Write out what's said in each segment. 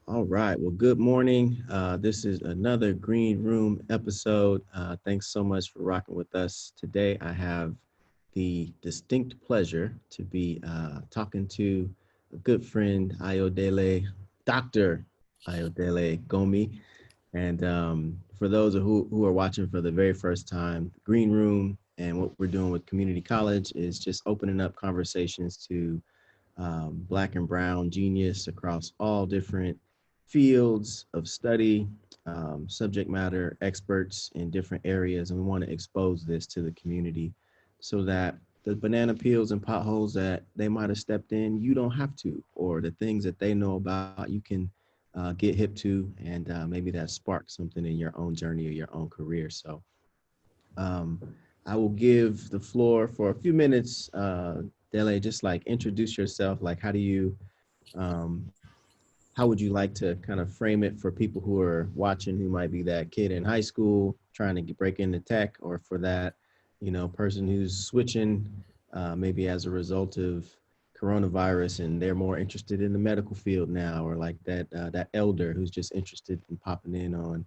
All right. Well, good morning. This is another Green Room episode. Thanks so much for rocking with us today. I have the distinct pleasure to be talking to a good friend, Dr. Ayodele Gomih. And for those who are watching for the very first time, Green Room and what we're doing with Community College is just opening up conversations to Black and Brown genius across all different fields of study, subject matter experts in different areas. And we want to expose this to the community so that the banana peels and potholes that they might have stepped in, you don't have to, or the things that they know about, you can get hip to, and maybe that sparks something in your own journey or your own career. So um, I will give the floor for a few minutes. Dele, just like introduce yourself. Like, um, how would you like to kind of frame it for people who are watching, who might be that kid in high school trying to break into tech, or for that, person who's switching maybe as a result of coronavirus and they're more interested in the medical field now, or like that elder who's just interested in popping in on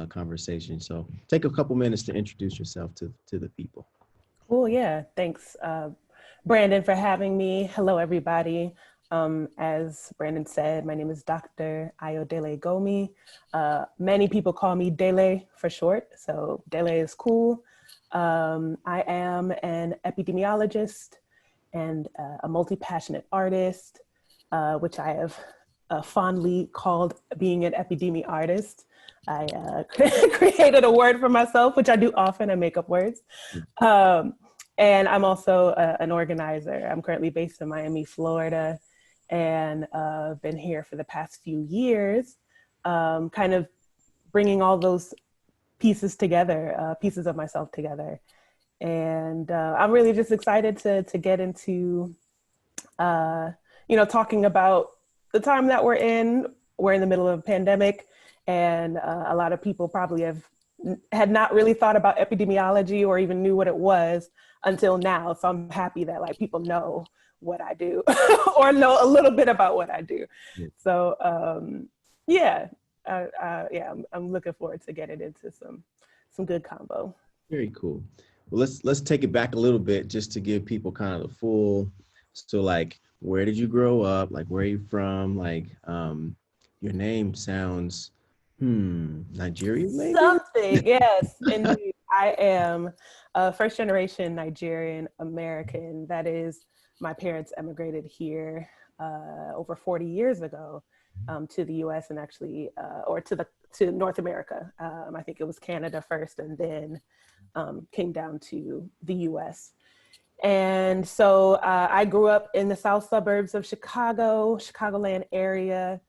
conversation. So take a couple minutes to introduce yourself to the people. Cool. Yeah. Thanks, Brandon, for having me. Hello, everybody. As Brandon said, my name is Dr. Ayodele Gomih. Many people call me Dele for short, so Dele is cool. I am an epidemiologist and a multi-passionate artist, which I have fondly called being an epidemic artist. I created a word for myself, which I do often. I make up words. And I'm also an organizer. I'm currently based in Miami, Florida, and been here for the past few years, kind of bringing all those pieces together, pieces of myself together. And I'm really just excited to get into, talking about the time that we're in. We're in the middle of a pandemic, and a lot of people probably had not really thought about epidemiology or even knew what it was until now. So I'm happy that like people know what I do or know a little bit about what I do. Yeah. So I'm looking forward to getting into some good combo. Very cool. Well, let's take it back a little bit just to give people kind of the full. So, like, where did you grow up? Like, where are you from? Like, your name sounds, Nigerian, maybe? Something, yes, indeed. I am a first generation Nigerian American. That is, my parents emigrated here over 40 years ago to the US and actually, or to North America. I think it was Canada first and then came down to the US. And so I grew up in the south suburbs of Chicago, Chicagoland area.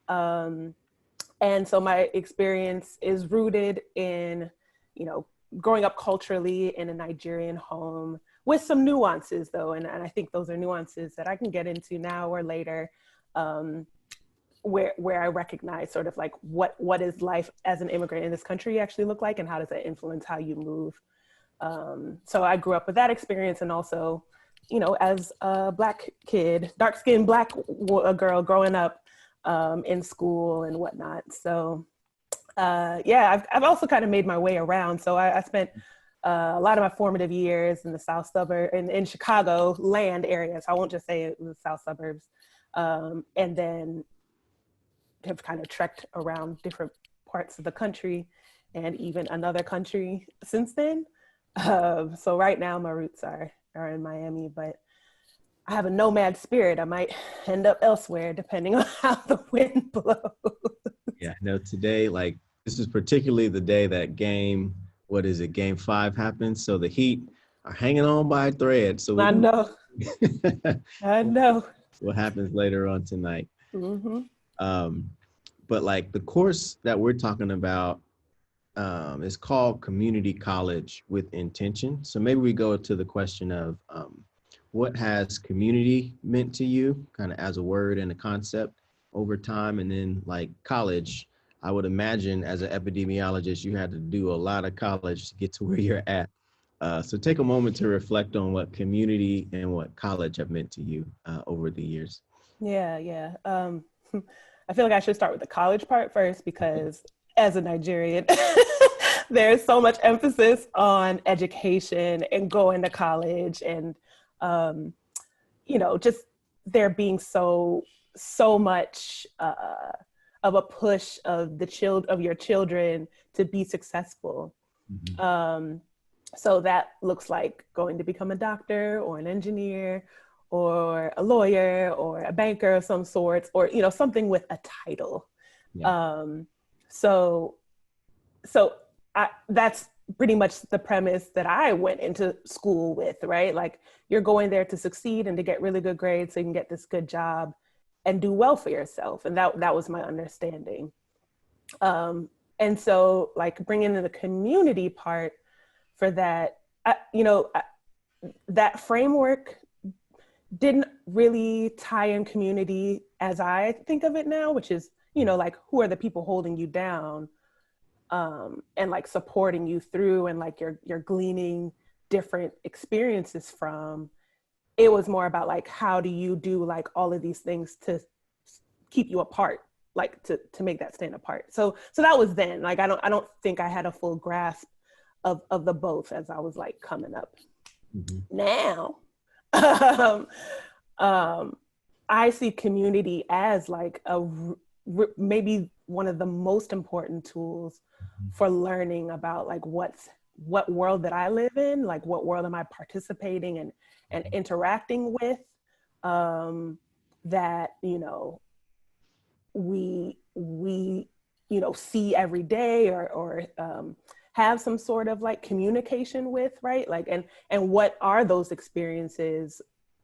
And so my experience is rooted in, growing up culturally in a Nigerian home with some nuances though. And I think those are nuances that I can get into now or later, where I recognize sort of like what is life as an immigrant in this country actually look like, and how does that influence how you move. So I grew up with that experience, and also, as a Black kid, dark-skinned Black girl growing up in school and whatnot. So I've also kind of made my way around. So I spent a lot of my formative years in the south suburb in Chicago land area. So I won't just say it was south suburbs, and then have kind of trekked around different parts of the country and even another country since then. So right now my roots are in Miami, but I have a nomad spirit. I might end up elsewhere depending on how the wind blows. Yeah, no, today, like, this is particularly the day that game 5 happens. So the Heat are hanging on by a thread. So I know. I we'll know. what happens later on tonight. Mm-hmm. But like the course that we're talking about is called Community College with Intention. So maybe we go to the question of what has community meant to you, kind of as a word and a concept over time, and then like college. I would imagine as an epidemiologist, you had to do a lot of college to get to where you're at. So take a moment to reflect on what community and what college have meant to you over the years. Yeah. I feel like I should start with the college part first, because as a Nigerian, there's so much emphasis on education and going to college, and just there being so much of a push of your children to be successful. Mhm. So that looks like going to become a doctor or an engineer or a lawyer or a banker of some sorts, or something with a title. Yeah. Um, so that's pretty much the premise that I went into school with, right? Like, you're going there to succeed and to get really good grades so you can get this good job and do well for yourself. And that was my understanding. And so, like, bringing in the community part for that, that framework didn't really tie in community as I think of it now, which is, like, who are the people holding you down, and like supporting you through, and like you're gleaning different experiences from. It was more about like, how do you do like all of these things to keep you apart, like to make that stand apart. So that was then. Like, I don't think I had a full grasp of the both as I was like coming up. Mm-hmm. Now, I see community as like maybe one of the most important tools for learning about like what world that I live in, like what world am I participating and interacting with, that we see every day, or have some sort of like communication with, right? Like, and what are those experiences,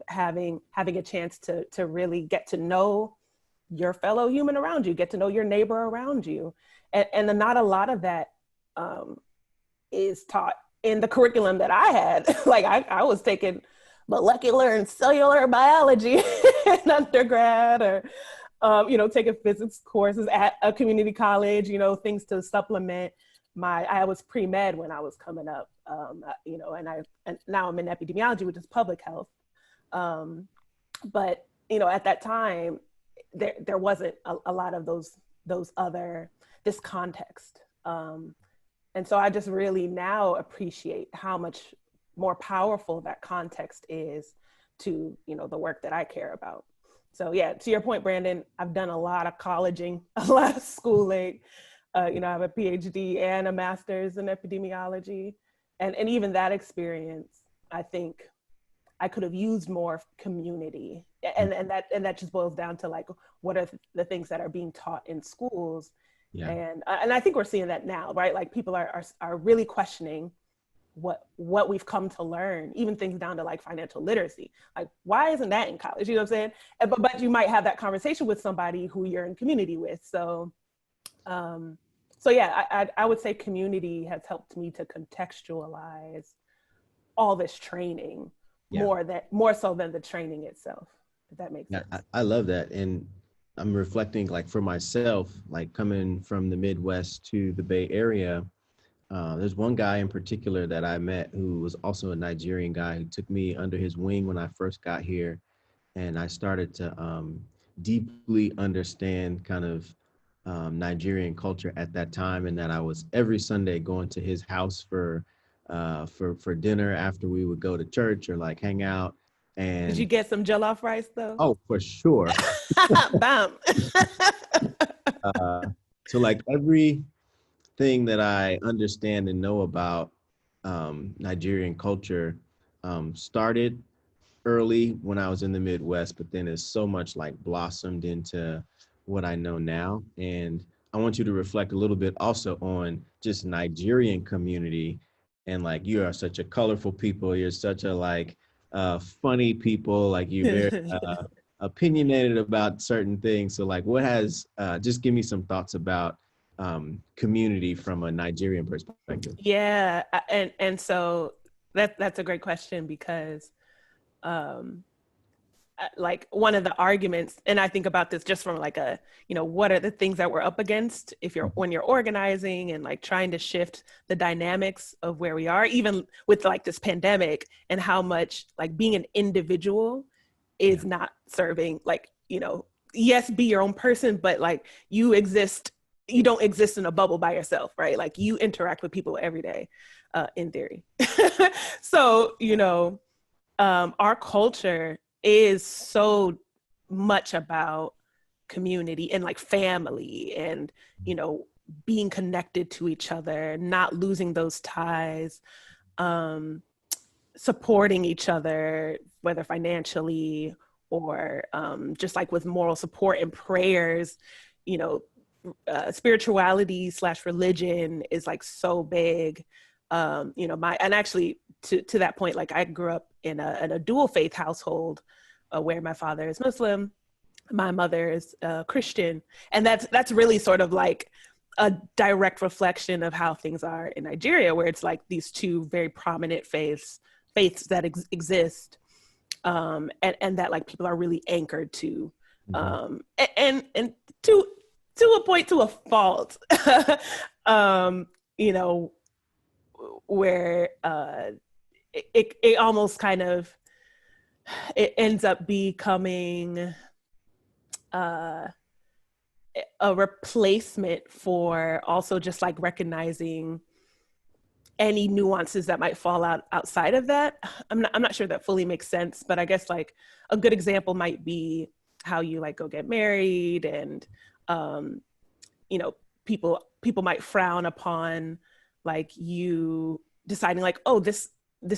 having a chance to really get to know your fellow human around you, get to know your neighbor around you. And not a lot of that is taught in the curriculum that I had. Like, I was taking molecular and cellular biology in undergrad, or taking physics courses at a community college, things to supplement I was pre-med when I was coming up, and now I'm in epidemiology, which is public health. But, at that time, there wasn't a lot of this context. And so I just really now appreciate how much more powerful that context is to, the work that I care about. So yeah, to your point, Brandon, I've done a lot of colleging, a lot of schooling. I have a PhD and a master's in epidemiology. And even that experience, I think I could have used more community. And that just boils down to like, what are the things that are being taught in schools? Yeah. And I think we're seeing that now, right? Like, people are really questioning what we've come to learn, even things down to like financial literacy. Like, why isn't that in college? You know what I'm saying? But you might have that conversation with somebody who you're in community with. So yeah, I would say community has helped me to contextualize all this training, more so than the training itself, if that makes sense. I love that. And I'm reflecting, like, for myself, like coming from the Midwest to the Bay Area, there's one guy in particular that I met who was also a Nigerian guy, who took me under his wing when I first got here. And I started to deeply understand kind of Nigerian culture at that time, and that I was every Sunday going to his house for dinner after we would go to church or like hang out. Did you And get some jollof rice though? oh, for sure. Bam. So like everything that I understand and know about Nigerian culture started early when I was in the Midwest, but then it's so much like blossomed into what I know now. And I want you to reflect a little bit also on just Nigerian community. And like, you are such a colorful people. You're such a like funny people. Like, you're very opinionated about certain things. So like, what has just give me some thoughts about community from a Nigerian perspective. Yeah, and so that's a great question, because like one of the arguments, and I think about this just from like what are the things that we're up against when you're organizing and like trying to shift the dynamics of where we are, even with like this pandemic, and how much like being an individual is not serving like yes, be your own person, but like you don't exist in a bubble by yourself, right? Like you interact with people every day, in theory. So, our culture is so much about community and like family and, being connected to each other, not losing those ties, um, supporting each other, whether financially or just like with moral support and prayers, you know, spirituality slash religion is like so big. And actually to that point, like I grew up in a dual faith household, where my father is Muslim, my mother is Christian, and that's really sort of like a direct reflection of how things are in Nigeria, where it's like these two very prominent faiths that exist, and that like people are really anchored to, and to a point, to a fault, um, you know, where it almost kind of it ends up becoming a replacement for also just like recognizing any nuances that might fall outside of that. I'm not sure that fully makes sense, but I guess like a good example might be how you like go get married, and um, people might frown upon like you deciding like, oh, this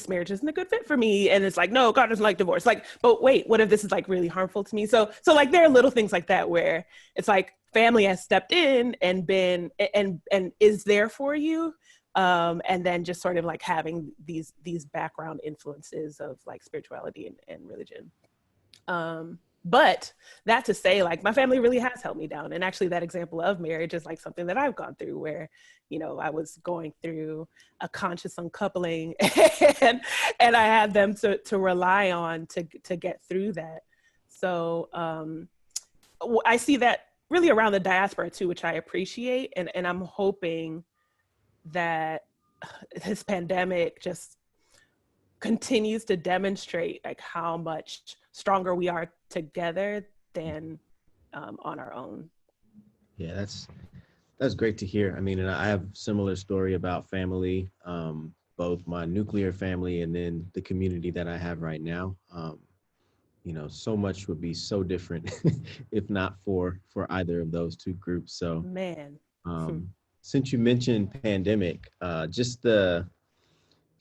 marriage isn't a good fit for me, and it's like, no, God doesn't like divorce. Like, but wait, what if this is like really harmful to me? So like there are little things like that where it's like family has stepped in and been and is there for you, and then just sort of like having these background influences of like spirituality and religion. But that to say, like my family really has held me down, and actually that example of marriage is like something that I've gone through, where I was going through a conscious uncoupling, and I had them to rely on to get through that. So I see that really around the diaspora too, which I appreciate, and I'm hoping that this pandemic just continues to demonstrate like how much stronger we are together than on our own. Yeah, that's great to hear. I mean, and I have similar story about family, both my nuclear family and then the community that I have right now. So much would be so different if not for either of those two groups. So, Man. um, since you mentioned pandemic, just the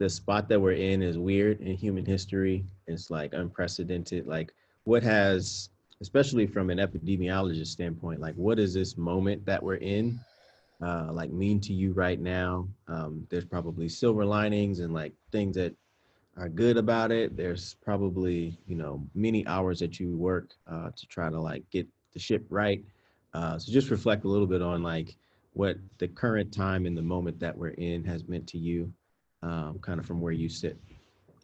spot that we're in is weird in human history. It's like unprecedented. Like, what has, especially from an epidemiologist standpoint, like what is this moment that we're in like mean to you right now? There's probably silver linings and like things that are good about it. There's probably, many hours that you work to try to like get the ship right. So just reflect a little bit on like what the current time and the moment that we're in has meant to you, kind of from where you sit.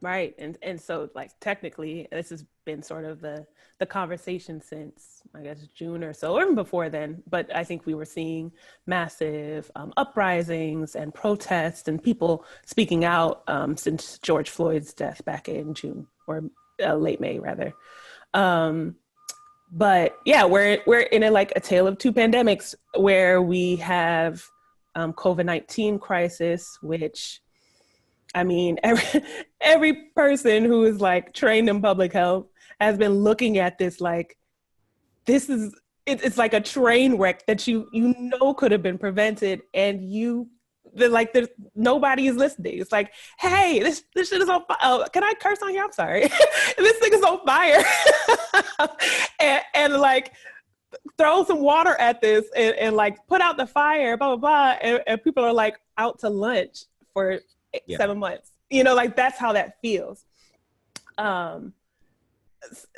Right. And so like technically this has been sort of the conversation since I guess June or so, or even before then. But I think we were seeing massive uprisings and protests and people speaking out since George Floyd's death back in June, or late May rather. Um, but yeah, we're in a tale of two pandemics, where we have COVID-19 crisis, which I mean, every person who is like trained in public health has been looking at this like this is it's like a train wreck that you could have been prevented, and there's nobody is listening. It's like, hey, this shit is on fire. Oh, can I curse on here? I'm sorry. This thing is on fire, and like throw some water at this, and like put out the fire, blah blah blah, and people are like out to lunch for Yeah. 7 months. Like that's how that feels. Um,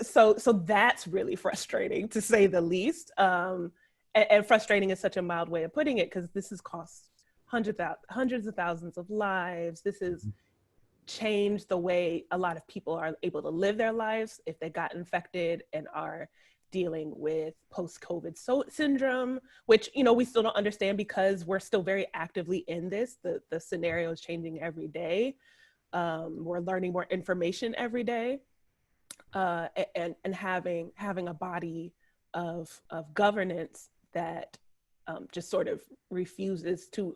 so that's really frustrating, to say the least. And frustrating is such a mild way of putting it, because this has cost hundreds of thousands of lives. This has changed the way a lot of people are able to live their lives if they got infected and are dealing with post-COVID syndrome, which we still don't understand, because we're still very actively in this. The scenario is changing every day. We're learning more information every day, and having a body of governance that just sort of refuses to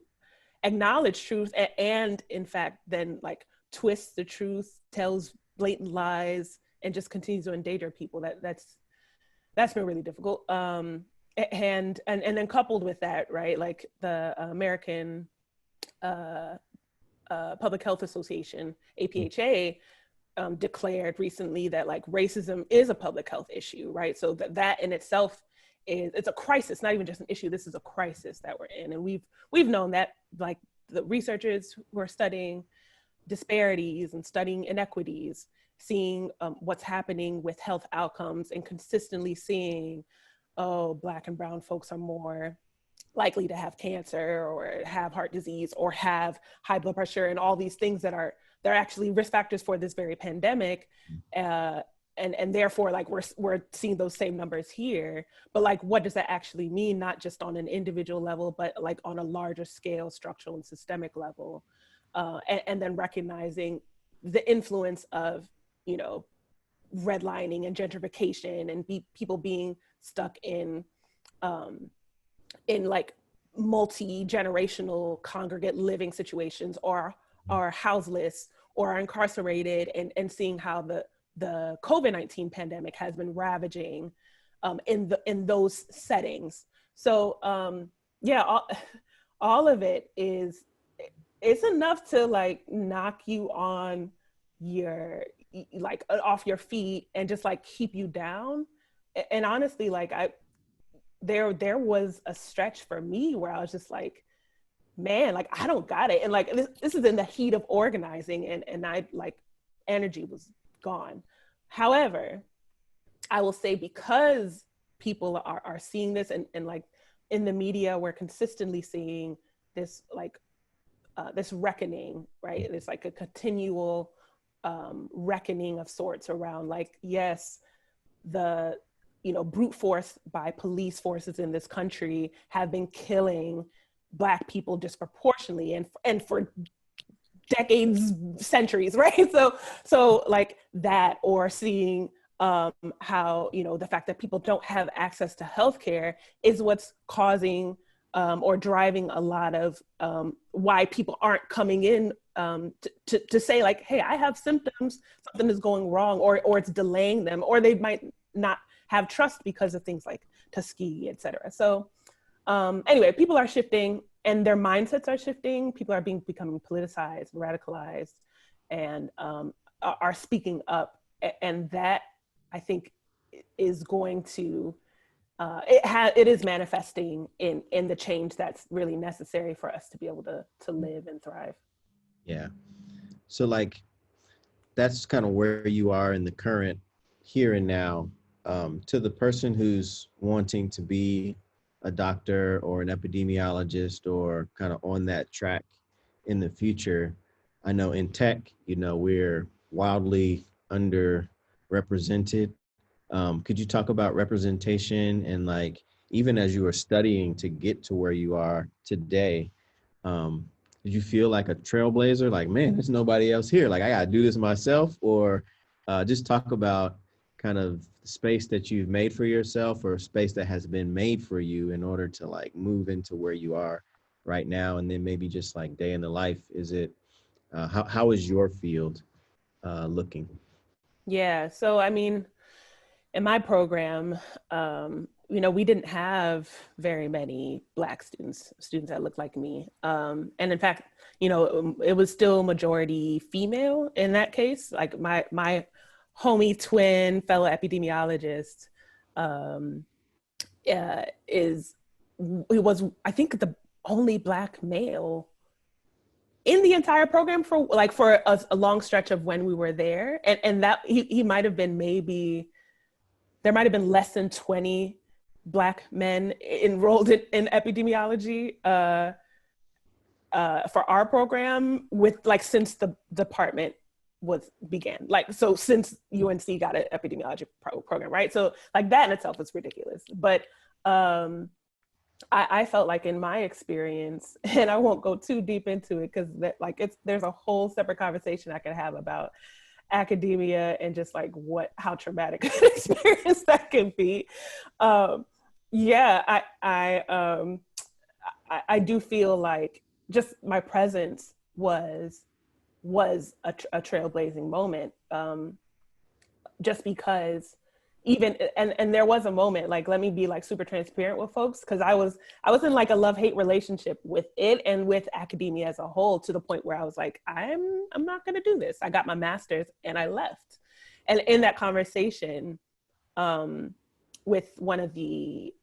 acknowledge truth and in fact then like twists the truth, tells blatant lies, and just continues to endanger people. That's been really difficult. And then coupled with that, right, like the American uh, Public Health Association, APHA, declared recently that like racism is a public health issue, right? So that in itself it's a crisis, not even just an issue. This is a crisis that we're in, and we've known that. Like the researchers who are studying disparities and studying inequities, seeing what's happening with health outcomes, and consistently seeing, oh, Black and brown folks are more likely to have cancer or have heart disease or have high blood pressure and all these things that are they're actually risk factors for this very pandemic. And therefore like we're seeing those same numbers here, but like what does that actually mean, not just on an individual level but like on a larger scale, structural and systemic level, and then recognizing the influence of, you know, redlining and gentrification and people being stuck in like multi-generational congregate living situations, or are houseless or are incarcerated, and seeing how the COVID-19 pandemic has been ravaging in those settings. So yeah, all of it is, it's enough to like knock you on your, like off your feet and just like keep you down. And honestly, like there was a stretch for me where I was just like, man, like I don't got it. And like this is in the heat of organizing, and I like energy was gone. However, I will say, because people are seeing this, and like in the media, we're consistently seeing this like this reckoning, right? It's like a continual reckoning of sorts around like, yes, the, you know, brute force by police forces in this country have been killing Black people disproportionately and for decades, centuries, right? So like that, or seeing how, you know, the fact that people don't have access to healthcare is what's causing or driving a lot of why people aren't coming in to say like, hey, I have symptoms, something is going wrong, or it's delaying them, or they might not have trust because of things like Tuskegee, et cetera. So anyway, people are shifting and their mindsets are shifting. People are becoming politicized, radicalized, and are speaking up. And that, I think, is going to, it is manifesting in the change that's really necessary for us to be able to live and thrive. Yeah. So like, that's kind of where you are in the current here and now. To the person who's wanting to be a doctor or an epidemiologist or kind of on that track in the future, I know in tech, you know, we're wildly underrepresented. Could you talk about representation and like, even as you were studying to get to where you are today, um, did you feel like a trailblazer? Like, man, there's nobody else here. Like, I got to do this myself. Or just talk about kind of the space that you've made for yourself, or space that has been made for you in order to like move into where you are right now. And then maybe just like day in the life. Is it, how is your field looking? Yeah. So, I mean, in my program, you know, we didn't have very many Black students that looked like me. And in fact, you know, it was still majority female in that case. Like my homie twin fellow epidemiologist is, he was, I think, the only Black male in the entire program for a long stretch of when we were there. And that he might have been, maybe there might have been less than 20 Black men enrolled in epidemiology for our program, with like since the department began, like, so since UNC got an epidemiology program, right? So like that in itself is ridiculous. But I felt like in my experience, and I won't go too deep into it because that like there's a whole separate conversation I could have about academia and just like how traumatic an experience that can be. Yeah, I do feel like just my presence was a trailblazing moment. Just because even and there was a moment, like, let me be like super transparent with folks, because I was in like a love-hate relationship with it and with academia as a whole, to the point where I was like, I'm not going to do this. I got my master's and I left. And in that conversation, with one of the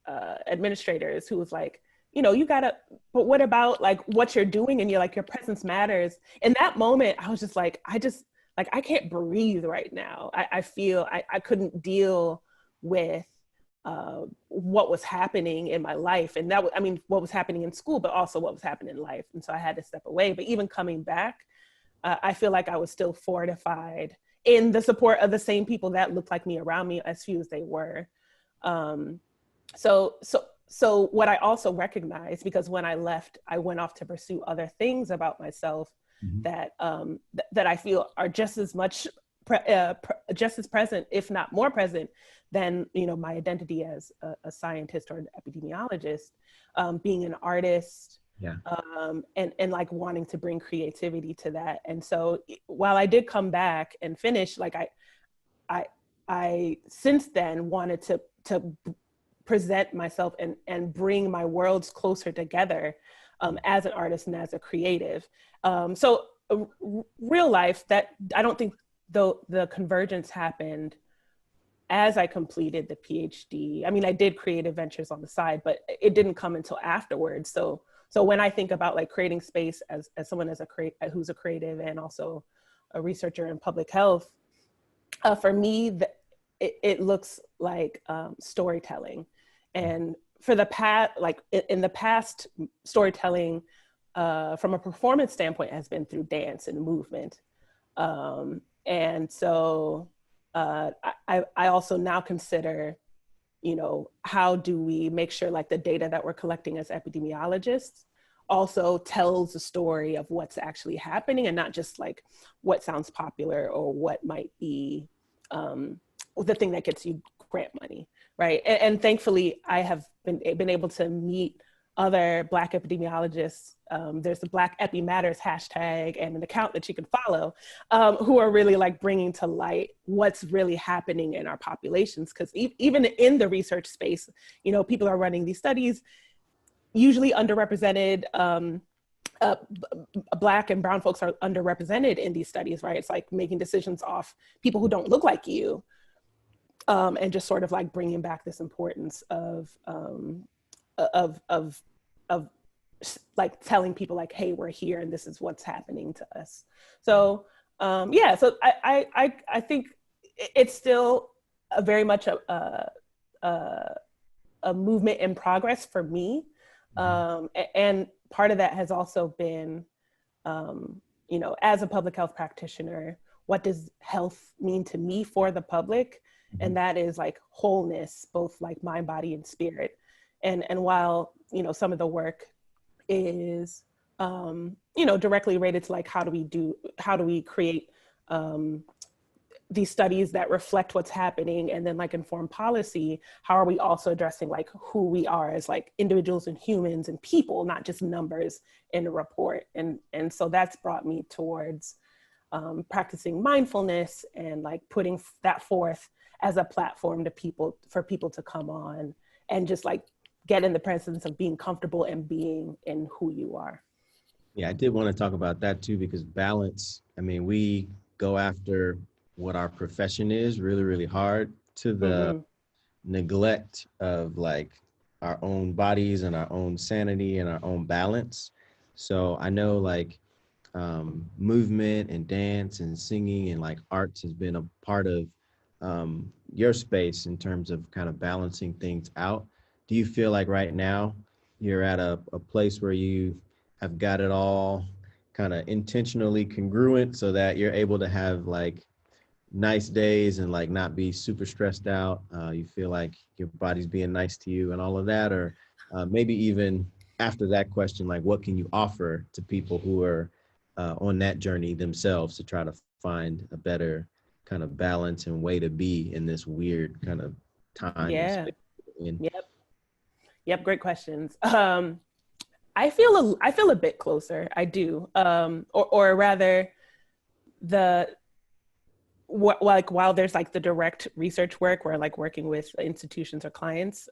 administrators, who was like, you gotta, but what about like what you're doing? And you're like, your presence matters. In that moment, I was just like, I can't breathe right now. I feel I couldn't deal with what was happening in my life. And that was, I mean, what was happening in school, but also what was happening in life. And so I had to step away. But even coming back, I feel like I was still fortified in the support of the same people that looked like me around me, as few as they were. So what I also recognized, because when I left, I went off to pursue other things about myself that that I feel are just as much, just as present, if not more present, than my identity as a scientist or an epidemiologist, being an artist, Yeah. And like wanting to bring creativity to that. And so while I did come back and finish, like I since then wanted to present myself and bring my worlds closer together, as an artist and as a creative. So real life, that I don't think the convergence happened as I completed the PhD. I mean, I did creative ventures on the side, but it didn't come until afterwards. So when I think about like creating space as someone who's a creative and also a researcher in public health, for me, it looks like storytelling. And for the past, like in the past, storytelling from a performance standpoint has been through dance and movement. And so I also now consider, how do we make sure like the data that we're collecting as epidemiologists also tells the story of what's actually happening, and not just like what sounds popular or what might be the thing that gets you grant money, right? And thankfully, I have been able to meet other Black epidemiologists. There's the Black Epi Matters hashtag and an account that you can follow, who are really like bringing to light what's really happening in our populations. Because even in the research space, people are running these studies, usually underrepresented. Black and brown folks are underrepresented in these studies, right? It's like making decisions off people who don't look like you, and just sort of like bringing back this importance of like telling people like, hey, we're here and this is what's happening to us. So yeah, so I think it's still very much a movement in progress for me. And part of that has also been, as a public health practitioner, what does health mean to me for the public? And that is like wholeness, both like mind, body, and spirit. And while, some of the work is, directly related to like, how do we create these studies that reflect what's happening and then like inform policy, how are we also addressing like who we are as like individuals and humans and people, not just numbers in a report. And so that's brought me towards practicing mindfulness and like putting that forth as a platform for people to come on and just like get in the presence of being comfortable and being in who you are. Yeah, I did want to talk about that too, because balance, I mean, we go after what our profession is really, really hard, to the neglect of like our own bodies and our own sanity and our own balance. So I know like movement and dance and singing and like arts has been a part of your space in terms of kind of balancing things out. Do you feel like right now you're at a place where you have got it all kind of intentionally congruent so that you're able to have like nice days and like not be super stressed out? You feel like your body's being nice to you and all of that? Or maybe even after that question, like what can you offer to people who are on that journey themselves to try to find a better kind of balance and way to be in this weird kind of time and Yeah. space. And Yep. Yep. Great questions. I feel a bit closer. I do. Or rather, the like while there's like the direct research work where like working with institutions or clients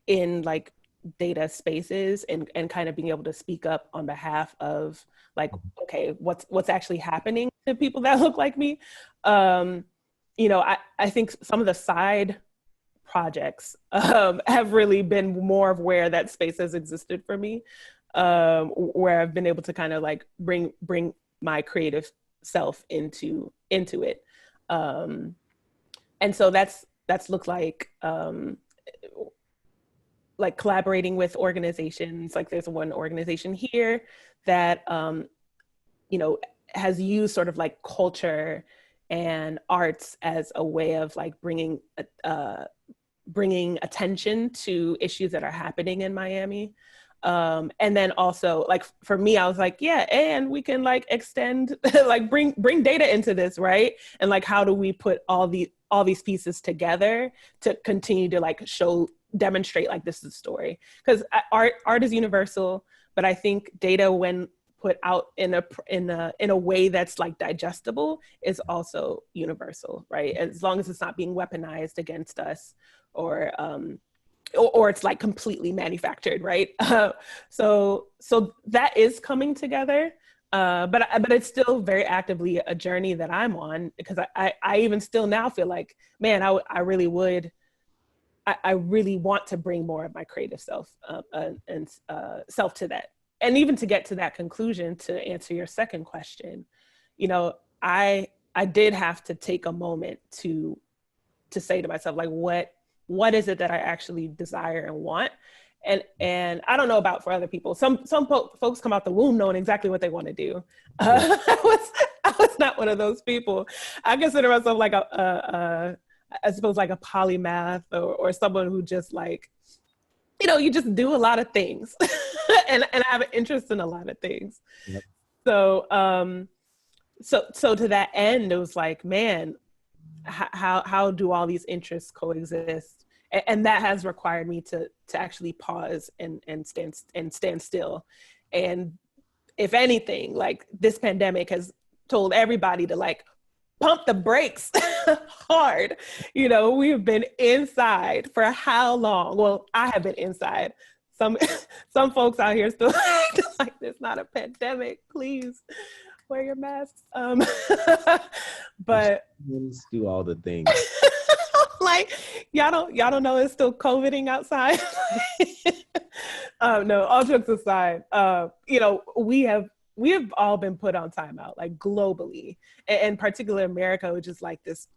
in like data spaces and kind of being able to speak up on behalf of like, okay, what's actually happening to people that look like me. um you know, I think some of the side projects have really been more of where that space has existed for me, where I've been able to kind of like bring my creative self into it. Um, and so that's looked like collaborating with organizations. Like there's one organization here that you know, has used sort of like culture and arts as a way of like bringing attention to issues that are happening in Miami. And then also like for me, I was like, yeah, and we can like extend, like bring data into this, right? And like, how do we put all these pieces together to continue to like demonstrate like this is a story? Because art is universal, but I think data, when put out in a way that's like digestible, is also universal, right? As long as it's not being weaponized against us, or or it's like completely manufactured, right? So that is coming together, but it's still very actively a journey that I'm on, because I even still now feel like, man, I really would. I really want to bring more of my creative self and self to that. And even to get to that conclusion, to answer your second question, you know, I did have to take a moment to say to myself, like, what is it that I actually desire and want? And I don't know about for other people. Some folks come out the womb knowing exactly what they want to do. yeah. I was not one of those people. I consider myself like I suppose like a polymath, or someone who just like, you know, you just do a lot of things, and I have an interest in a lot of things. Yep. So so to that end, it was like, man, how do all these interests coexist? And that has required me to actually pause and stand still. And if anything, like this pandemic has told everybody to like pump the brakes hard. You know, we've been inside for how long? Well, I have been inside. Some some folks out here still like, it's not a pandemic, please wear your masks. But Do all the things. like, y'all don't know it's still COVIDing outside. No, all jokes aside, you know, we have all been put on timeout, like globally, and particularly America, which is like this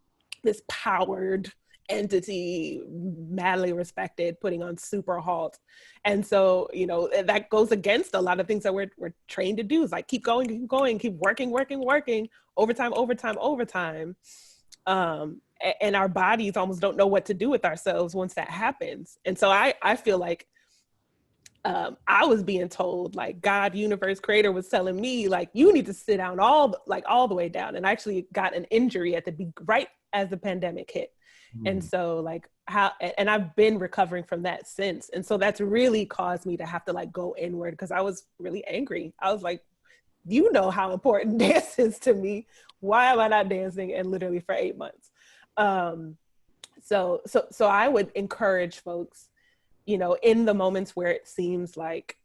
powered entity, madly respected, putting on super halt. And so, you know, that goes against a lot of things that we're trained to do, is like keep going, keep working, overtime. And our bodies almost don't know what to do with ourselves once that happens. And so I feel like I was being told, like, God, universe, creator was telling me, like, you need to sit down all the way down. And I actually got an injury right as the pandemic hit. And so like and I've been recovering from that since. And so that's really caused me to have to like go inward, because I was really angry. I was like, you know how important dance is to me. Why am I not dancing? And literally for 8 months. So I would encourage folks, you know, in the moments where it seems like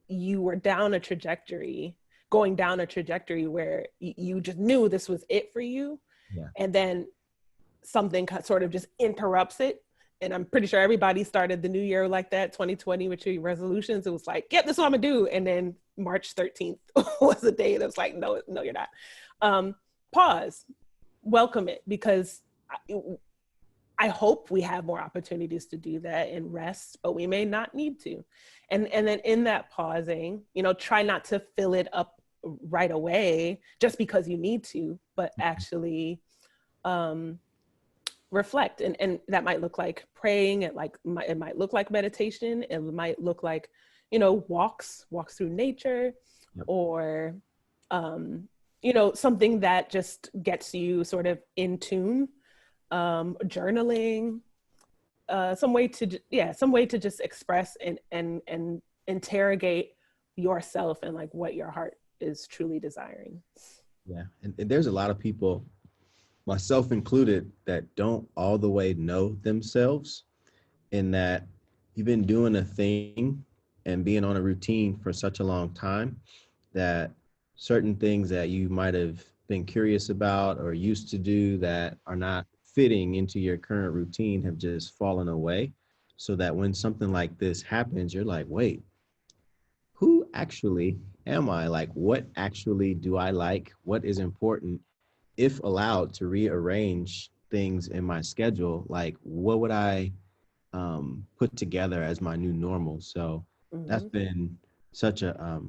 you were going down a trajectory where you just knew this was it for you. Yeah. And then something sort of just interrupts it. And I'm pretty sure everybody started the new year like that, 2020, with your resolutions. It was like, yep, this is what I'm gonna do. And then March 13th was the day that was like, no, you're not. Pause, welcome it, because I hope we have more opportunities to do that and rest, but we may not need to. And then in that pausing, you know, try not to fill it up right away just because you need to, but actually reflect. And that might look like praying. It might look like meditation. It might look like, you know, walks through nature. Yep. Or something that just gets you sort of in tune, journaling, some way to just express and interrogate yourself and like what your heart is truly desiring. Yeah. And there's a lot of people, myself included, that don't all the way know themselves, in that you've been doing a thing and being on a routine for such a long time that certain things that you might have been curious about or used to do that are not fitting into your current routine have just fallen away. So that when something like this happens, you're like, wait, who actually am I? Like, what actually do I like? What is important? If allowed to rearrange things in my schedule, like, what would I put together as my new normal? So that's Mm-hmm. been such a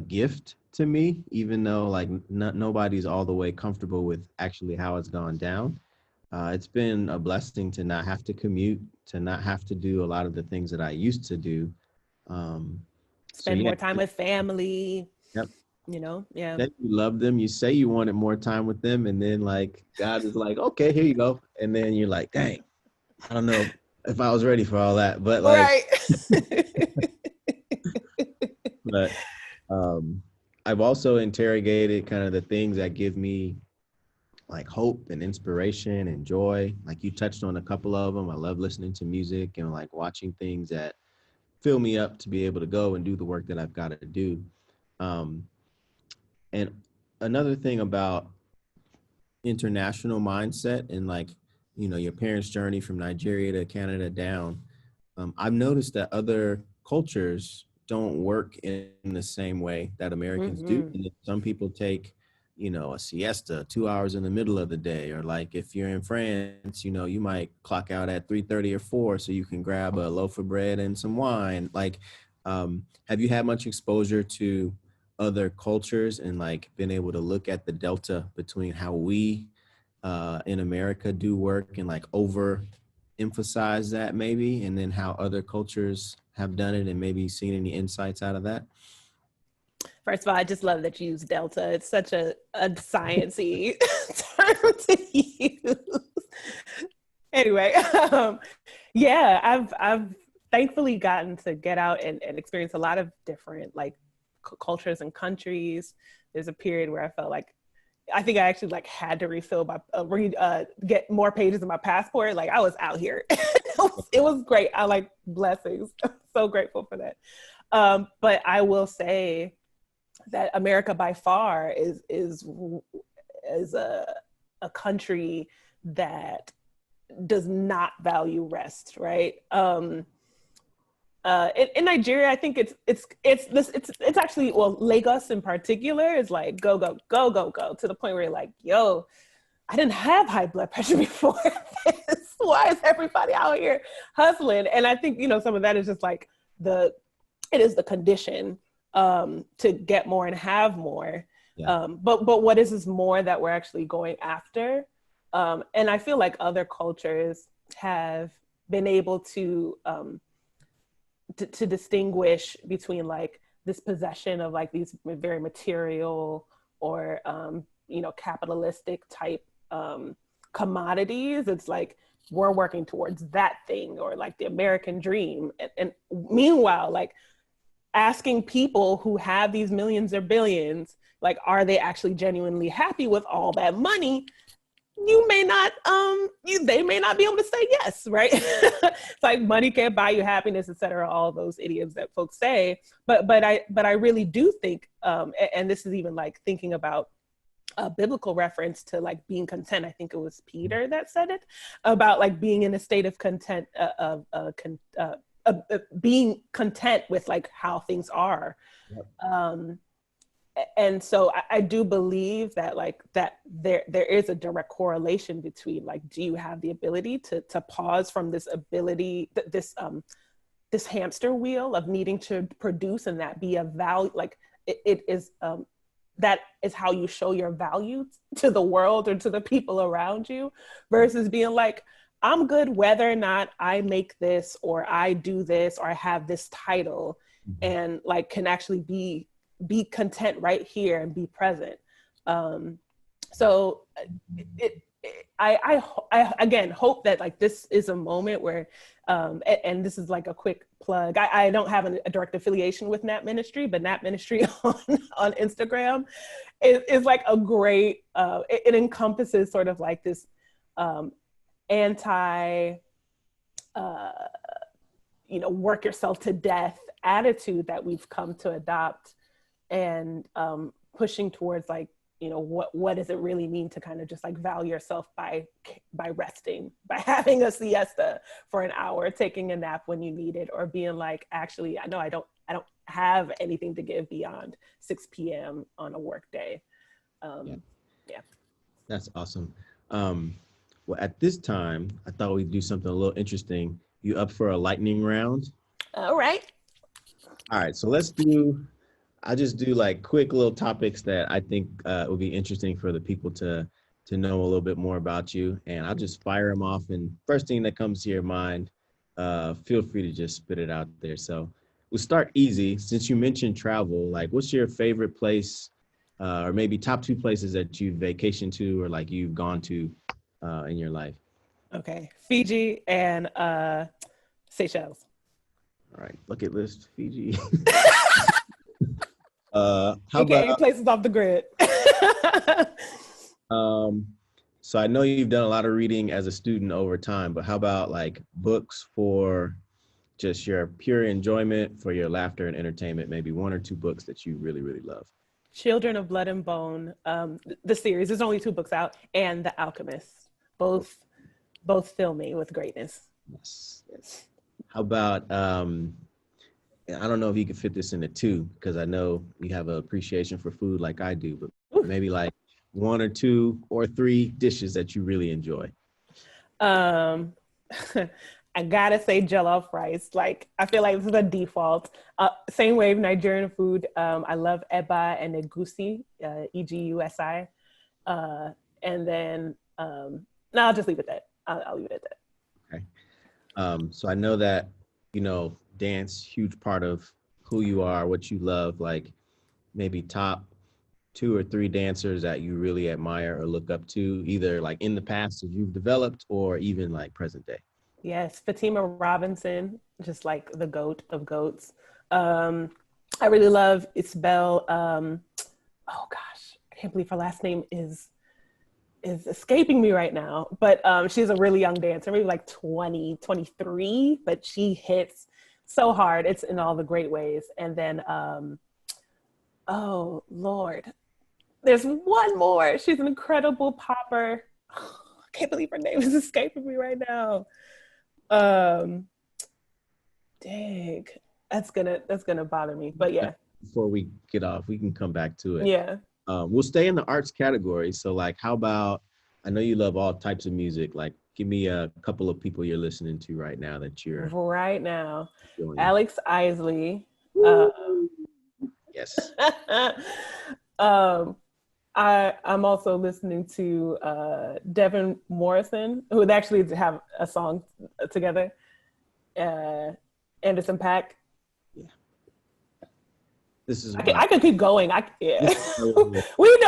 gift to me, even though like nobody's all the way comfortable with actually how it's gone down. It's been a blessing to not have to commute, to not have to do a lot of the things that I used to do. Um, so Spend yeah, more time with family, yep. yeah. That you love them, you say you wanted more time with them, and then like God is like, okay, here you go, and then you're like, dang, I don't know if I was ready for all that, but like, Right. but um, I've also interrogated kind of the things that give me like hope and inspiration and joy. Like you touched on a couple of them. I love listening to music and like watching things that fill me up to be able to go and do the work that I've got to do. Um, and another thing about international mindset and like, your parents' journey from Nigeria to Canada down, I've noticed that other cultures don't work in the same way that Americans do. Mm-hmm. And some people take, a siesta 2 hours in the middle of the day, or like if you're in France, you might clock out at 3:30 or 4 so you can grab a loaf of bread and some wine. Like, have you had much exposure to other cultures and like been able to look at the delta between how we in America do work and like over emphasize that maybe, and then how other cultures have done it and maybe seen any insights out of that? First of all, I just love that you use Delta. It's such a sciencey term to use. Anyway, yeah, I've thankfully gotten to get out and experience a lot of different like cultures and countries. There's a period where I felt like I think I actually like had to refill my get more pages in my passport. Like I was out here. It was great. I like blessings. I'm so grateful for that. But I will say that America by far is a country that does not value rest, right? In Nigeria, I think it's actually, well, Lagos in particular is like go go go go go to the point where you're like, yo, I didn't have high blood pressure before this. Why is everybody out here hustling? And I think some of that is just like it is the condition to get more and have more. Yeah. But what is this more that we're actually going after? And I feel like other cultures have been able to distinguish between like this possession of like these very material or capitalistic type commodities. It's like we're working towards that thing, or like the American dream, and meanwhile like asking people who have these millions or billions, like, are they actually genuinely happy with all that money? You may not, they may not be able to say yes, right? It's like money can't buy you happiness, et cetera, all those idioms that folks say. But I really do think, and this is even like thinking about a biblical reference to like being content. I think it was Peter that said it, about like being in a state of content, being content with like how things are. Yep. And so I do believe that like that there is a direct correlation between like, do you have the ability to pause from this ability, this hamster wheel of needing to produce, and that be a value, like it is that is how you show your value to the world or to the people around you, versus being like, I'm good whether or not I make this or I do this or I have this title, Mm-hmm. and like can actually be content right here and be present. So I again hope that like this is a moment where, and this is like a quick plug. I don't have a direct affiliation with Nat Ministry, but Nat Ministry on Instagram is like a great. It encompasses sort of like this anti, work yourself to death attitude that we've come to adopt, and pushing towards like, what does it really mean to kind of just like value yourself by resting, by having a siesta for an hour, taking a nap when you need it, or being like, actually, I know I don't have anything to give beyond 6 p.m. on a work day. Yeah. That's awesome. Well, at this time, I thought we'd do something a little interesting. You up for a lightning round? All right. All right, so I'll just do like quick little topics that I think will be interesting for the people to know a little bit more about you. And I'll just fire them off. And first thing that comes to your mind, feel free to just spit it out there. So we'll start easy. Since you mentioned travel, like what's your favorite place, or maybe top 2 places that you've vacationed to or like you've gone to in your life? Okay. Fiji and Seychelles. All right, bucket list, Fiji. How AKA about places off the grid. so I know you've done a lot of reading as a student over time, but how about like books for just your pure enjoyment, for your laughter and entertainment, maybe 1 or 2 books that you really, really love? Children of Blood and Bone, the series, there's only 2 books out, and The Alchemist, both fill me with greatness. Yes, yes. How about I don't know if you could fit this into 2 because I know you have an appreciation for food like I do, but maybe like 1 or 2 or 3 dishes that you really enjoy. I gotta say jollof rice. Like, I feel like this is a default. Same wave, Nigerian food. I love eba and egusi, Egusi. And then, no, I'll just leave it at that. I'll leave it at that. Okay. So I know that, dance, huge part of who you are, what you love, like maybe top 2 or 3 dancers that you really admire or look up to, either like in the past as you've developed or even like present day. Yes, Fatima Robinson, just like the goat of goats. I really love Isabel. Oh gosh, I can't believe her last name is escaping me right now. But she's a really young dancer, maybe like 20, 23, but she hits so hard. It's in all the great ways. And then, oh Lord, there's one more. She's an incredible popper. Oh, I can't believe her name is escaping me right now. Dang, that's gonna bother me. But yeah. Before we get off, we can come back to it. Yeah. We'll stay in the arts category. So like, how about, I know you love all types of music. Like, give me a couple of people you're listening to right now that you're right now. enjoying. Alex Isley. Yes. I'm also listening to Devin Morrison, who would actually have a song together. Anderson .Paak. Yeah. This is I could keep going. We know.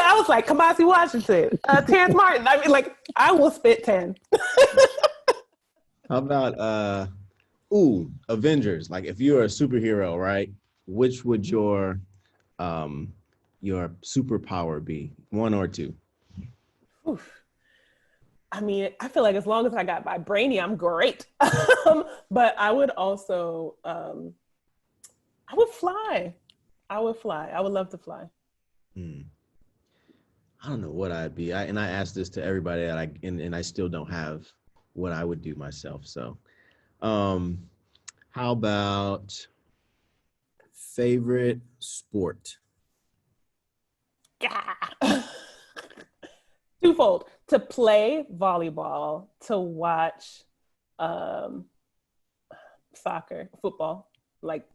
I was like Kamasi Washington, Terrence Martin. I mean, like, I will spit 10. How about Avengers? Like, if you're a superhero, right? Which would your superpower be? 1 or 2? Oof. I mean, I feel like as long as I got Vibranium, I'm great. But I would also, I would fly. I would love to fly. I don't know what I'd be. I asked this to everybody that and I still don't have what I would do myself. So, how about favorite sport? Yeah. Twofold: to play volleyball, to watch soccer, football, like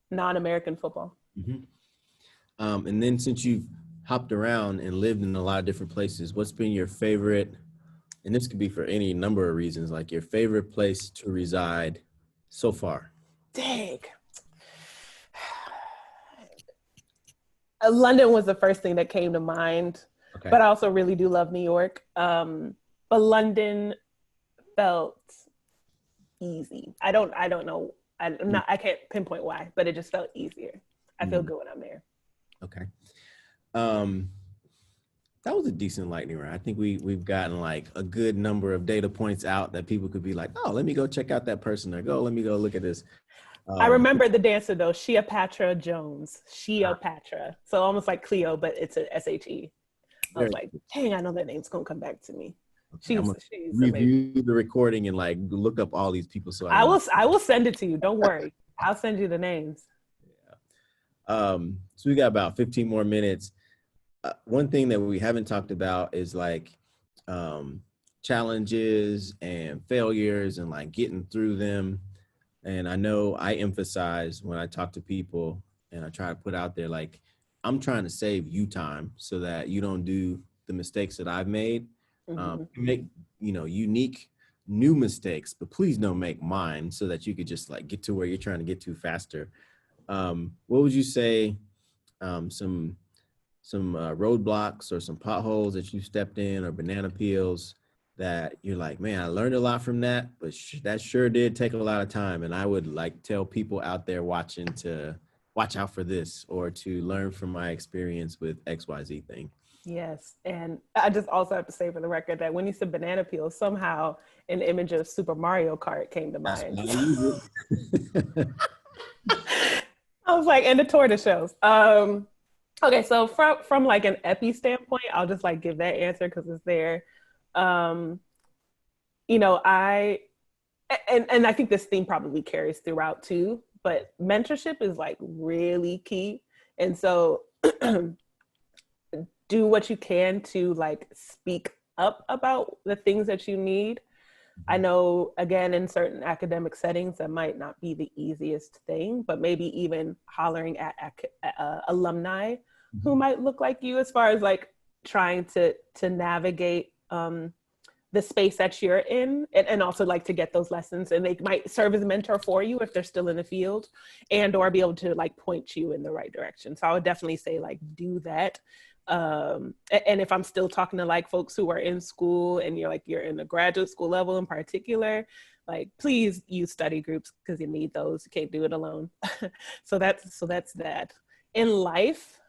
non-American football. Mm-hmm. And then since you've hopped around and lived in a lot of different places, what's been your favorite, and this could be for any number of reasons, like your favorite place to reside so far? Dang. London was the first thing that came to mind. Okay. but I also really do love New York. But London felt easy. I don't know. I can't pinpoint why, but it just felt easier. I feel Mm, good when I'm there. okay. Um, that was a decent lightning round. I think we've gotten like a good number of data points out that people could be like, oh, let me go check out that person, or let me go look at this. I Um, remember the dancer though, Cleopatra Jones. ah, Cleopatra. So almost like Cleo, but it's a SHE. I was very like, dang, I know that name's gonna come back to me. okay. I'm gonna She's amazing. review the recording and like look up all these people so I I know. will I will send it to you. Don't worry. I'll send you the names. So we got about 15 more minutes. One thing that we haven't talked about is like um, challenges and failures and like getting through them. And I know I emphasize when I talk to people and I try to put out there, like, I'm trying to save you time so that you don't do the mistakes that I've made. Mm-hmm. Make, unique new mistakes, but please don't make mine so that you could just like get to where you're trying to get to faster. What would you say some roadblocks or some potholes that you stepped in or banana peels that you're like, man, I learned a lot from that, but that sure did take a lot of time. And I would like tell people out there watching to watch out for this or to learn from my experience with XYZ thing. Yes. And I just also have to say for the record that when you said banana peel, somehow an image of Super Mario Kart came to That's mind. why I use it. I was like, and the tortoise shells. Okay, so from like an epi standpoint, I'll just like give that answer because it's there. Um, you know, I and I think this theme probably carries throughout too, but mentorship is like really key. And so do what you can to like speak up about the things that you need. I know, again, in certain academic settings, that might not be the easiest thing, but maybe even hollering at alumni who might look like you as far as like trying to navigate the space that you're in and also like to get those lessons, and they might serve as a mentor for you if they're still in the field and or be able to like point you in the right direction. So I would definitely say like do that. And if I'm still talking to like folks who are in school and you're in the graduate school level in particular, like please use study groups because you need those. You can't do it alone. So that's that. In life,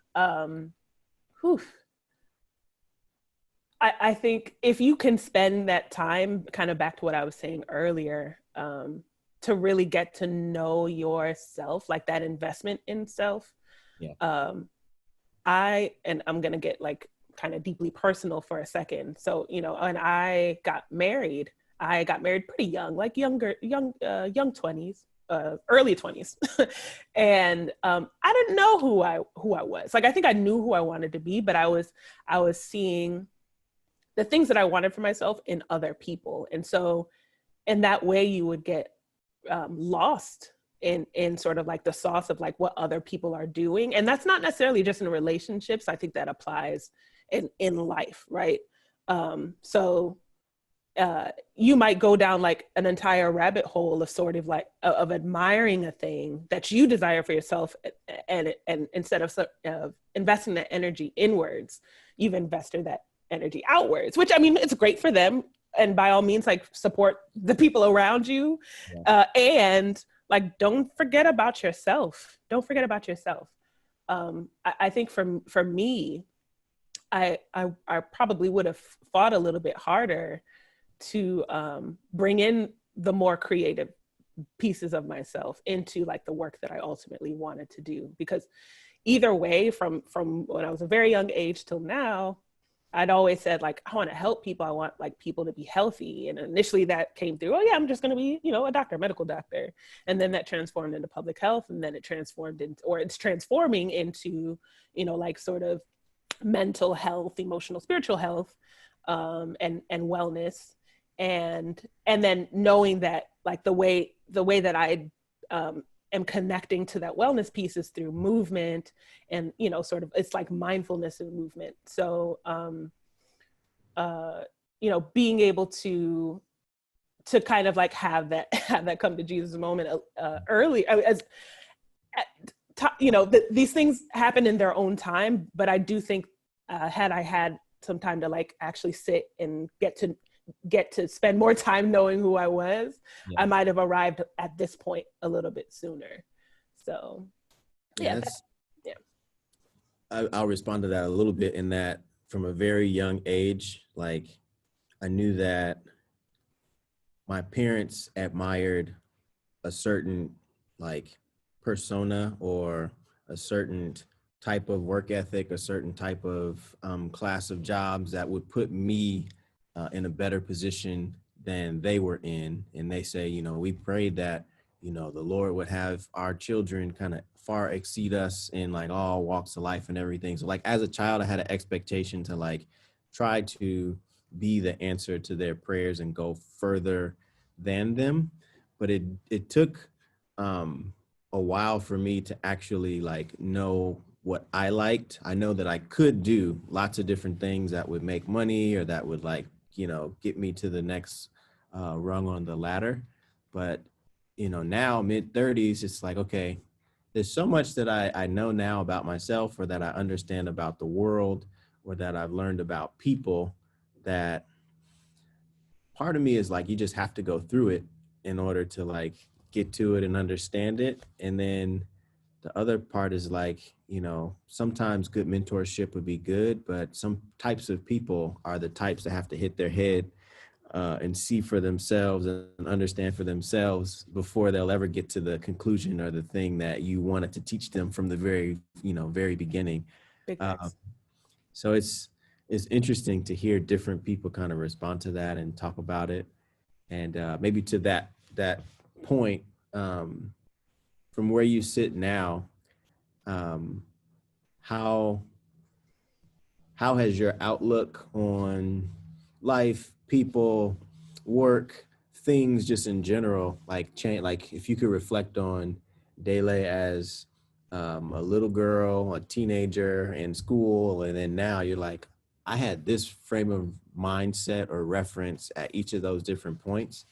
whew, I think if you can spend that time, kind of back to what I was saying earlier, to really get to know yourself, like that investment in self. Yeah. I'm gonna get like kind of deeply personal for a second. So, and I got married. I got married pretty young, like young 20s, early 20s. And I didn't know who I was. Like I think I knew who I wanted to be, but I was seeing the things that I wanted for myself in other people. And so in that way you would get lost in sort of like the sauce of like what other people are doing. And that's not necessarily just in relationships. I think that applies in life, right? So you might go down like an entire rabbit hole of sort of like of admiring a thing that you desire for yourself, and instead of investing that energy inwards, you've invested that energy outwards, which I mean, it's great for them. And by all means, like support the people around you. Yeah. And like, don't forget about yourself. Don't forget about yourself. I think for me, I probably would have fought a little bit harder to bring in the more creative pieces of myself into like the work that I ultimately wanted to do. Because either way, from when I was a very young age till now, I'd always said like, I want to help people. I want like people to be healthy. And initially that came through, oh yeah, I'm just going to be, a doctor, medical doctor. And then that transformed into public health. And then it transformed into, or it's transforming into, like sort of mental health, emotional, spiritual health, and wellness. And then knowing that like the way that I am connecting to that wellness piece is through movement and, sort of, it's like mindfulness and movement. So, being able to kind of like have that come to Jesus moment early as, these things happen in their own time. But I do think had I had some time to like actually sit and get to spend more time knowing who I was, Yeah. I might have arrived at this point a little bit sooner. So Yeah, yeah, that's, yeah. I'll respond to that a little bit in that from a very young age, like I knew that my parents admired a certain like persona or a certain type of work ethic, a certain type of class of jobs that would put me in a better position than they were in. And they say, you know, we prayed that, you know, the Lord would have our children kind of far exceed us in like all walks of life and everything. So like as a child, I had an expectation to like try to be the answer to their prayers and go further than them. But it took um, a while for me to actually like know what I liked. I know that I could do lots of different things that would make money or that would like, you know, get me to the next rung on the ladder. But, you know, now mid 30s, it's like, okay, there's so much that I know now about myself or that I understand about the world or that I've learned about people that part of me is like, you just have to go through it in order to like get to it and understand it. And then the other part is like, you know, sometimes good mentorship would be good, but some types of people are the types that have to hit their head and see for themselves and understand for themselves before they'll ever get to the conclusion or the thing that you wanted to teach them from the very, you know, very beginning. Big Uh, facts. so it's interesting to hear different people kind of respond to that and talk about it. And maybe to that point, from where you sit now, um, how how has your outlook on life, people, work, things just in general, like change? Like if you could reflect on Dele as a little girl, a teenager in school, and then now you're like, I had this frame of mindset or reference at each of those different points.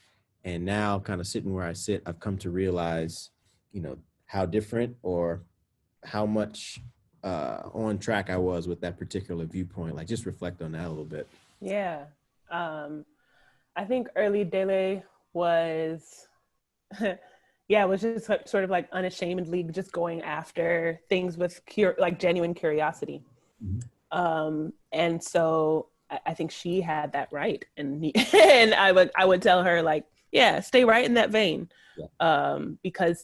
And now kind of sitting where I sit, I've come to realize, you know, how different or how much on track I was with that particular viewpoint. Like just reflect on that a little bit. Yeah. Um, I think early Dele was, yeah, it was just sort of like unashamedly just going after things with like genuine curiosity. Mhm. And so I think she had that right, and and I would tell her like, yeah, stay right in that vein, Yeah. because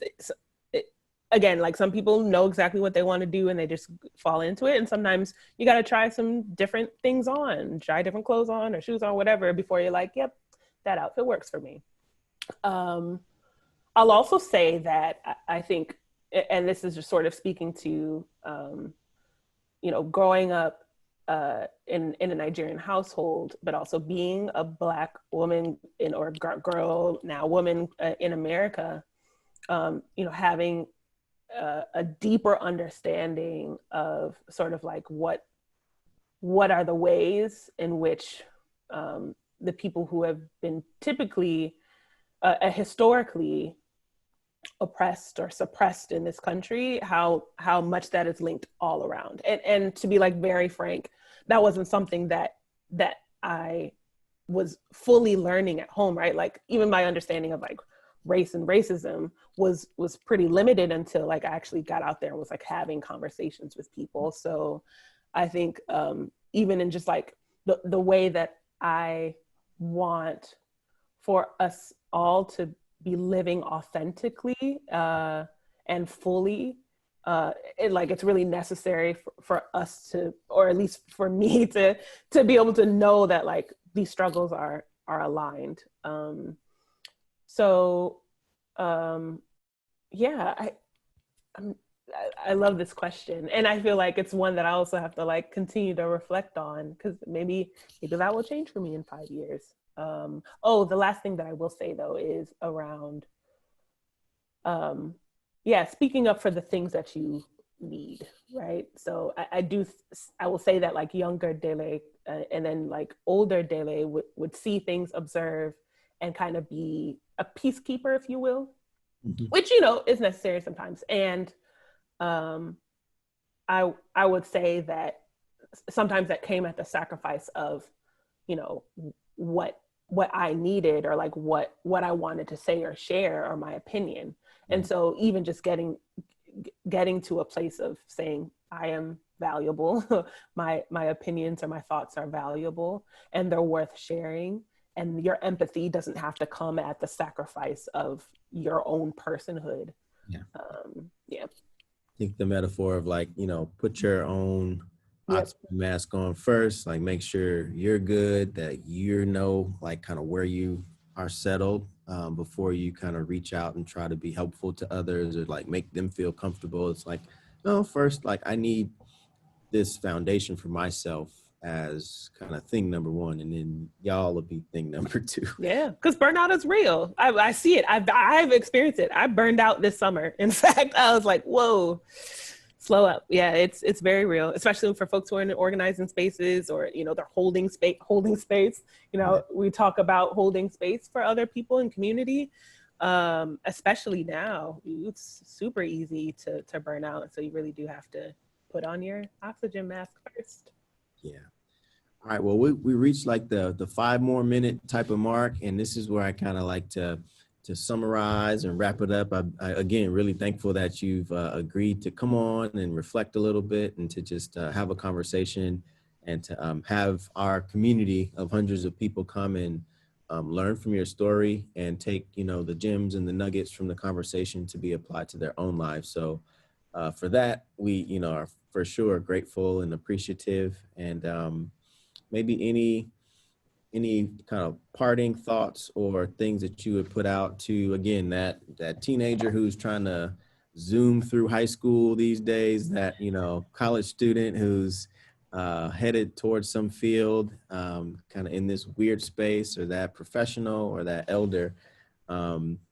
again, like some people know exactly what they want to do and they just fall into it, and sometimes you got to try some different things on, try different clothes on or shoes on, whatever, before you're like, yep, that outfit works for me. Um, I'll also say that I think, and this is just sort of speaking to, growing up in a Nigerian household, but also being a Black woman or girl, now woman, in America, having a deeper understanding of sort of like what are the ways in which the people who have been typically historically oppressed or suppressed in this country, how much that is linked all around. And to be like very frank, that wasn't something that I was fully learning at home, right? Like even my understanding of like race and racism was pretty limited until like I actually got out there and was like having conversations with people. So I think even in just like the way that I want for us all to be living authentically and fully, it's really necessary for us to, or at least for me to be able to know that like these struggles are aligned. So yeah, I'm, I love this question, and I feel like it's one that I also have to like continue to reflect on, because maybe that will change for me in 5 years. The last thing that I will say though is around, yeah, speaking up for the things that you need, right? So I will say that like younger Dele and then like older Dele would see things, observe, and kind of be a peacekeeper, if you will, Mhm. which is necessary sometimes. And um, I would say that sometimes that came at the sacrifice of, you know, what I needed, or like what I wanted to say or share, or my opinion. And so even just getting to a place of saying I am valuable, my opinions or my thoughts are valuable and they're worth sharing, and your empathy doesn't have to come at the sacrifice of your own personhood. Yeah. Yeah. I think the metaphor of like, put your own Yep. oxygen mask on first, like make sure you're good, that like kind of where you are settled, before you kind of reach out and try to be helpful to others or like make them feel comfortable. It's like, no, first, like I need this foundation for myself as kind of thing number one, and then y'all will be thing number two. Yeah, because burnout is real. I see it. I've experienced it. I burned out this summer. In fact, I was like, whoa, slow up. Yeah, it's very real, especially for folks who are in organizing spaces, or they're holding space. We talk about holding space for other people in community. Especially now, it's super easy to burn out, and so you really do have to put on your oxygen mask first. Yeah. All right. Well, we reached like the 5 more minute type of mark, and this is where I kind of like to summarize and wrap it up. I again really thankful that you've agreed to come on and reflect a little bit, and to just have a conversation, and to have our community of hundreds of people come and learn from your story and take the gems and the nuggets from the conversation to be applied to their own lives. So for that, we are for sure grateful and appreciative. And maybe any kind of parting thoughts or things that you would put out to, again, that teenager who's trying to zoom through high school these days, that college student who's headed towards some field, kind of in this weird space, or that professional or that elder.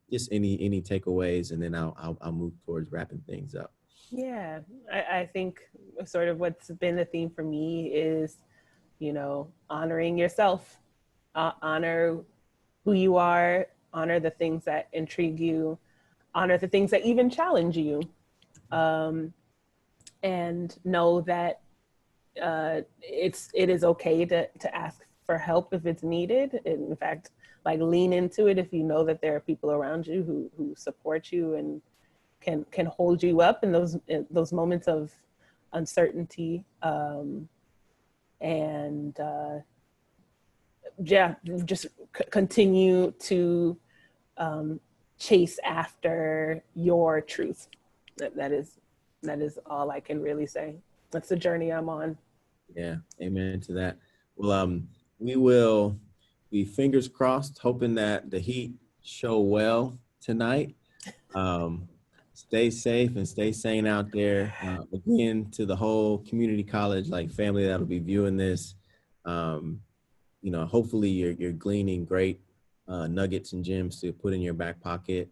Just any takeaways, and then I'll move towards wrapping things up. Yeah, I think sort of what's been the theme for me is, honoring yourself, honor who you are, honor the things that intrigue you, honor the things that even challenge you, and know that it is okay to ask for help if it's needed. In fact, like lean into it if you know that there are people around you who support you and can hold you up in those moments of uncertainty. And just continue to chase after your truth. That is all I can really say. That's the journey I'm on. Yeah, amen to that. Well, we will be fingers crossed, hoping that the Heat show well tonight. Stay safe and stay sane out there. Again, to the whole community college family that'll be viewing this, hopefully you're gleaning great nuggets and gems to put in your back pocket.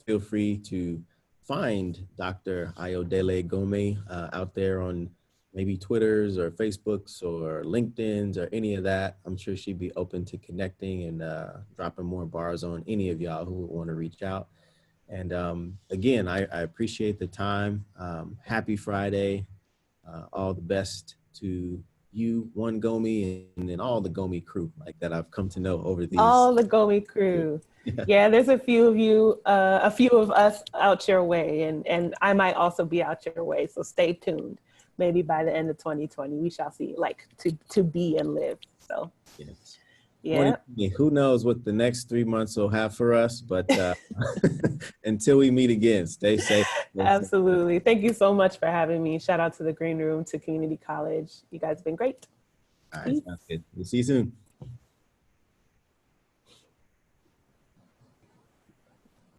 Feel free to find Dr. Ayodele Gomih out there on maybe Twitters or Facebooks or LinkedIn's or any of that. I'm sure she'd be open to connecting and dropping more bars on any of y'all who would want to reach out. And again, I appreciate the time. Happy Friday. All the best to you, one Gomih, and then all the Gomih crew that I've come to know over these. All the Gomih crew. Yeah, there's a few of you, a few of us out your way, and I might also be out your way. So stay tuned. Maybe by the end of 2020, we shall see, to be and live. So yes. Yeah. Who knows what the next 3 months will have for us, but until we meet again, stay safe. Absolutely. Thank you so much for having me. Shout out to the Green Room, to Community College. You guys have been great. All right, sounds good. We'll see you soon.